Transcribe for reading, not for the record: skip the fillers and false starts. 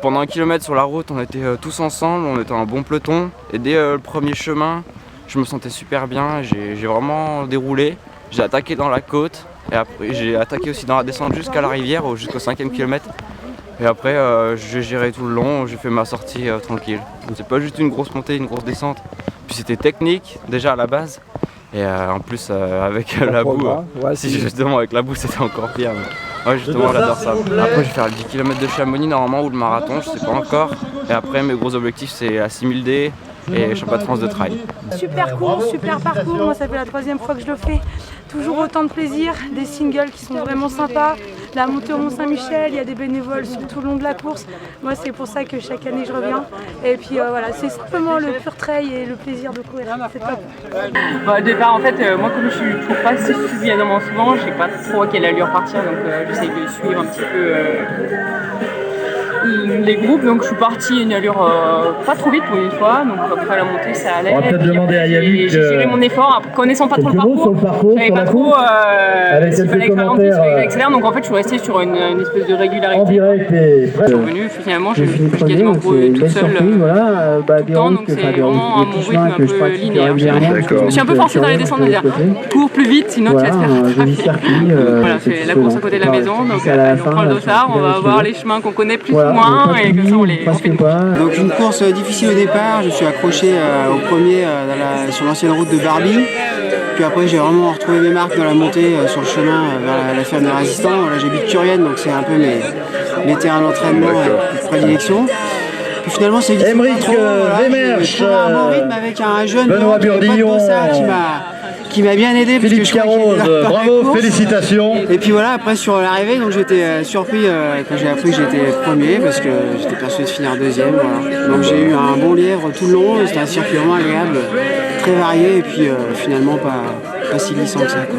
pendant 1 kilomètre sur la route, on était tous ensemble, on était un bon peloton. Et dès le premier chemin, je me sentais super bien, j'ai vraiment déroulé. J'ai attaqué dans la côte et après j'ai attaqué aussi dans la descente jusqu'à la rivière, jusqu'au 5e kilomètre. Et après j'ai géré tout le long, j'ai fait ma sortie tranquille. C'est pas juste une grosse montée, une grosse descente. Puis c'était technique déjà à la base. Et en plus avec la boue, si justement avec la boue c'était encore pire. Mais... ouais, justement j'adore ça. Après je vais faire le 10 km de Chamonix normalement ou le marathon, je sais pas encore. Et après mes gros objectifs c'est la 6000D et championnat de France de trail. Super course, super parcours, moi ça fait la 3e fois que je le fais. Toujours autant de plaisir, des singles qui sont vraiment sympas. La montée au Mont-Saint-Michel, il y a des bénévoles tout le long de la course. Moi c'est pour ça que chaque année je reviens. Et puis voilà, c'est simplement le pur trail et le plaisir de courir, c'est top. Au départ en fait, moi comme je ne cours pas suffisamment souvent, je ne sais pas trop à quelle allure partir, donc j'essaye de suivre un petit peu les groupes, donc je suis partie à une allure pas trop vite pour une fois, donc après la montée ça allait. On va peut-être demander à Yannick. J'ai géré mon effort, connaissant pas trop le parcours, je savais pas trop s'il fallait que je ralentis, s'il fallait que j'accélère, donc en fait je suis resté sur une espèce de régularité. En direct et Je suis revenu, finalement j'ai quasiment couru toute seule tout le temps, donc c'est vraiment mon rythme un peu linéaire. Je me suis un peu forcée dans les descentes à dire cours plus vite sinon tu vas te faire attraper. Voilà, c'est la course à côté de la maison, donc on prend le dossard, on va voir les chemins qu'on connaît plus ou moins et comme ça on fait une course. Donc une course difficile au départ, je suis accroché au premier sur l'ancienne route de Barbie. Puis après j'ai vraiment retrouvé mes marques dans la montée sur le chemin vers la ferme des résistants. Là j'habite Curienne, donc c'est un peu mes terrains d'entraînement de prédilection. Puis finalement c'est difficile. Émeric Wemersch, j'ai trouvé un bon rythme avec un jeune Benoît Burdillon, qui m'a bien aidé. Philippe Carroz, bravo, félicitations. Et puis voilà, après sur l'arrivée, donc j'étais surpris quand j'ai appris que j'étais premier parce que j'étais persuadé de finir deuxième. Voilà. Donc j'ai eu un bon lièvre tout le long, c'était un circuit vraiment agréable, très varié et puis finalement pas si glissant que ça, quoi.